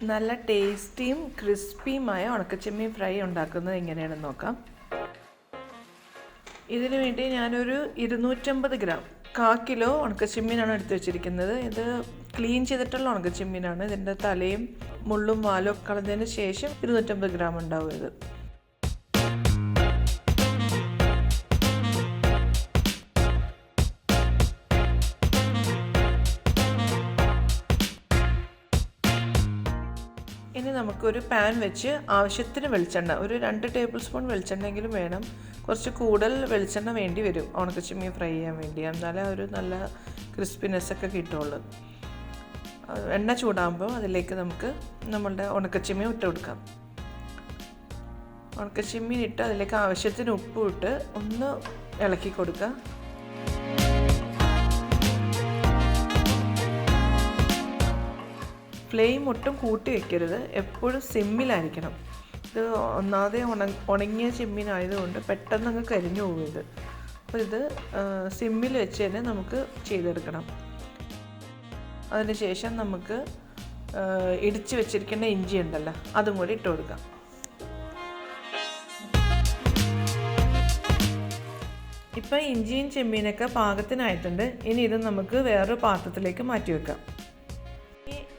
നല്ല ടേസ്റ്റിയും ക്രിസ്പിയുമായ ഉണക്കച്ചെമ്മീൻ ഫ്രൈ ഉണ്ടാക്കുന്നത് എങ്ങനെയാണെന്ന് നോക്കാം. ഇതിനു വേണ്ടി ഞാനൊരു 250 ഗ്രാം 1/4 കിലോ ഉണക്കച്ചെമ്മീനാണ് എടുത്ത് വെച്ചിരിക്കുന്നത്. ഇത് ക്ലീൻ ചെയ്തിട്ടുള്ള ഉണക്കച്ചെമ്മീനാണ്. ഇതിൻ്റെ തലയും മുള്ളും വാലും കളഞ്ഞതിന് ശേഷം 250 ഗ്രാം ഉണ്ടാവും ഇത്. ഇനി നമുക്കൊരു പാൻ വെച്ച് ആവശ്യത്തിന് വെളിച്ചെണ്ണ, ഒരു 2 ടേബിൾ സ്പൂൺ വെളിച്ചെണ്ണയെങ്കിലും വേണം. കുറച്ച് കൂടുതൽ വെളിച്ചെണ്ണ വേണ്ടി വരും ഉണക്കച്ചെമ്മീൻ ഫ്രൈ ചെയ്യാൻ വേണ്ടി, എന്നാലേ ഒരു നല്ല ക്രിസ്പിനെസ്സൊക്കെ കിട്ടുള്ളൂ. എണ്ണ ചൂടാകുമ്പോൾ അതിലേക്ക് നമുക്ക് നമ്മളുടെ ഉണക്കച്ചെമ്മീൻ ഇട്ട് കൊടുക്കാം. ഉണക്കച്ചെമ്മീൻ ഇട്ട് അതിലേക്ക് ആവശ്യത്തിന് ഉപ്പും ഇട്ട് ഒന്ന് ഇളക്കി കൊടുക്കുക. ഫ്ലെയിം ഒട്ടും കൂട്ടി വയ്ക്കരുത്, എപ്പോഴും സിമ്മിലായിരിക്കണം. ഇത് ഒന്നാമതേ ഉണങ്ങിയ ചെമ്മീനായതുകൊണ്ട് പെട്ടെന്ന് അങ്ങ് കരിഞ്ഞു പോകും ഇത്. അപ്പോൾ ഇത് സിമ്മിൽ വെച്ച് തന്നെ നമുക്ക് ചെയ്തെടുക്കണം. അതിനുശേഷം നമുക്ക് ഇടിച്ച് വെച്ചിരിക്കുന്ന ഇഞ്ചി ഉണ്ടല്ലോ, അതും കൂടി ഇട്ട് കൊടുക്കാം. ഇപ്പം ഇഞ്ചിയും ചെമ്മീനൊക്കെ പാകത്തിനായിട്ടുണ്ട്. ഇനി ഇത് നമുക്ക് വേറൊരു പാത്രത്തിലേക്ക് മാറ്റി വെക്കാം.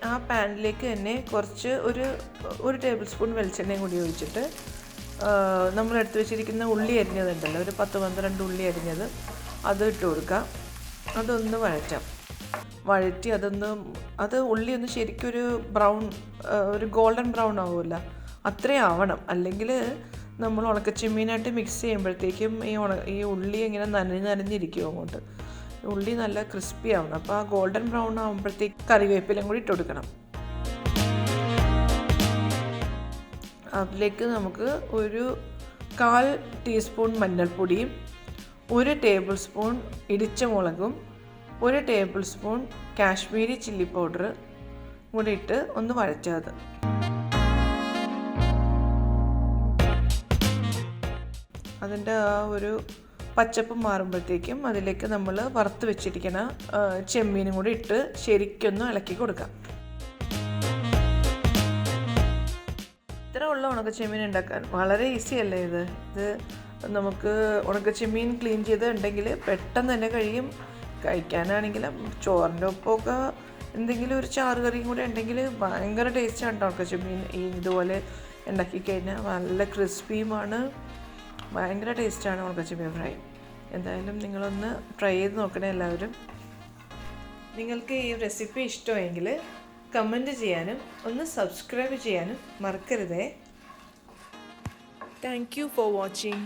ആ പാനിലേക്ക് തന്നെ കുറച്ച് ഒരു ടേബിൾ സ്പൂൺ വെളിച്ചെണ്ണയും കൂടി ഒഴിച്ചിട്ട് നമ്മൾ എടുത്ത് വെച്ചിരിക്കുന്ന ഉള്ളി അരിഞ്ഞതുണ്ടല്ലോ, ഒരു 10-12 ഉള്ളി അരിഞ്ഞത് അത് ഇട്ട് കൊടുക്കാം. അതൊന്ന് വഴറ്റി അത് ഉള്ളി ഒന്ന് ശരിക്കും ഒരു ഗോൾഡൻ ബ്രൗൺ ആവുമല്ലോ, അത്രയും ആവണം. അല്ലെങ്കിൽ നമ്മൾ ഉണക്കച്ചെമ്മീനായിട്ട് മിക്സ് ചെയ്യുമ്പോഴത്തേക്കും ഈ ഉള്ളി ഇങ്ങനെ നനഞ്ഞിരിക്കും അങ്ങോട്ട്. ഉള്ളി നല്ല ക്രിസ്പി ആവണം. അപ്പോൾ ആ ഗോൾഡൻ ബ്രൗൺ ആകുമ്പോഴത്തേക്ക് കറിവേപ്പിലയും കൂടി ഇട്ട് കൊടുക്കണം. അതിലേക്ക് നമുക്ക് ഒരു 1/4 ടീസ്പൂൺ മഞ്ഞൾപ്പൊടിയും 1 ടേബിൾ സ്പൂൺ ഇടിച്ച മുളകും 1 table spoon Kashmiri chilli powder കൂടി ഇട്ട് ഒന്ന് വഴറ്റാത്. അതിൻ്റെ ആ ഒരു പച്ചപ്പ് മാറുമ്പോഴത്തേക്കും അതിലേക്ക് നമ്മൾ വറുത്ത് വെച്ചിരിക്കുന്ന ചെമ്മീനും കൂടി ഇട്ട് ശരിക്കൊന്ന് ഇളക്കി കൊടുക്കാം. ഇത്ര ഉള്ള ഉണക്കച്ചെമ്മീൻ ഉണ്ടാക്കാൻ വളരെ ഈസി അല്ലേ ഇത്. നമുക്ക് ഉണക്കച്ചെമ്മീൻ ക്ലീൻ ചെയ്തിട്ടുണ്ടെങ്കിൽ പെട്ടെന്ന് തന്നെ കഴിയും. കഴിക്കാനാണെങ്കിലും ചോറിൻ്റെ ഒപ്പമൊക്കെ എന്തെങ്കിലും ഒരു ചാറ് കറിയും കൂടെ ഉണ്ടെങ്കിൽ ഭയങ്കര ടേസ്റ്റാണ് ഉണക്കച്ചെമ്മീൻ. ഇതുപോലെ ഉണ്ടാക്കി കഴിഞ്ഞാൽ നല്ല ക്രിസ്പിയുമാണ്, ഭയങ്കര ടേസ്റ്റാണ് ഉണക്കച്ചെമ്മീൻ ഫ്രൈ. എന്തായാലും നിങ്ങളൊന്ന് ട്രൈ ചെയ്ത് നോക്കണേ എല്ലാവരും. നിങ്ങൾക്ക് ഈ റെസിപ്പി ഇഷ്ടമെങ്കിൽ കമൻറ്റ് ചെയ്യാനും ഒന്ന് സബ്സ്ക്രൈബ് ചെയ്യാനും മറക്കരുതേ. Thank you for watching.